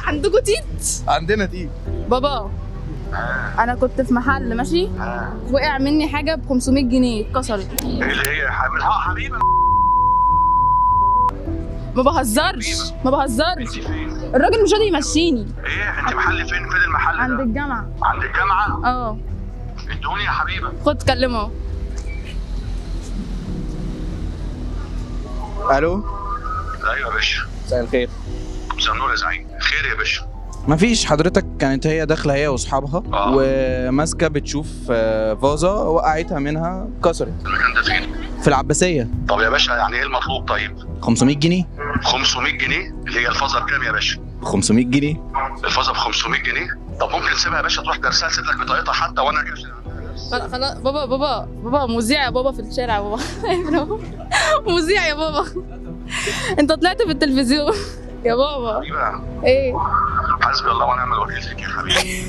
عندكوا تيت؟ عندنا تيت. بابا انا كنت في محل ماشي، وقع مني حاجه ب 500 جنيه اتكسرت. ايه اللي هي حاملها حبيبي؟ ما بهزرش ما بهزرش، انت فين؟ الراجل مش راضي يمشيني. ايه انت محل فين المحل ده؟ عند الجامعه. عند الجامعه؟ اه ادوني يا حبيبه. خد كلمه. الو. ايوه يا باشا. مساء الخير. مساء النور يا زعيم. خير يا باشا. مفيش، حضرتك كانت هي داخله هي واصحابها وماسكه بتشوف فازه وقعتها منها اتكسرت. المكان ده فين؟ في العباسيه. طب يا باشا يعني ايه المطلوب طيب؟ 500 جنيه. 500 جنيه؟ اللي هي الفازه بكام يا باشا؟ 500 جنيه. الفازه ب 500 جنيه؟ طب ممكن تسيبها يا باشا تروح درسها، تسيب لك بطاقتها حتى وانا اجي عشان خلاص بابا مذيع يا بابا في الشارع يا بابا. مذيع يا بابا، انت طلعت في التلفزيون يا بابا. حبيبه. ايه حسبي الله ونعم الوكيل فيك يا حبيبي.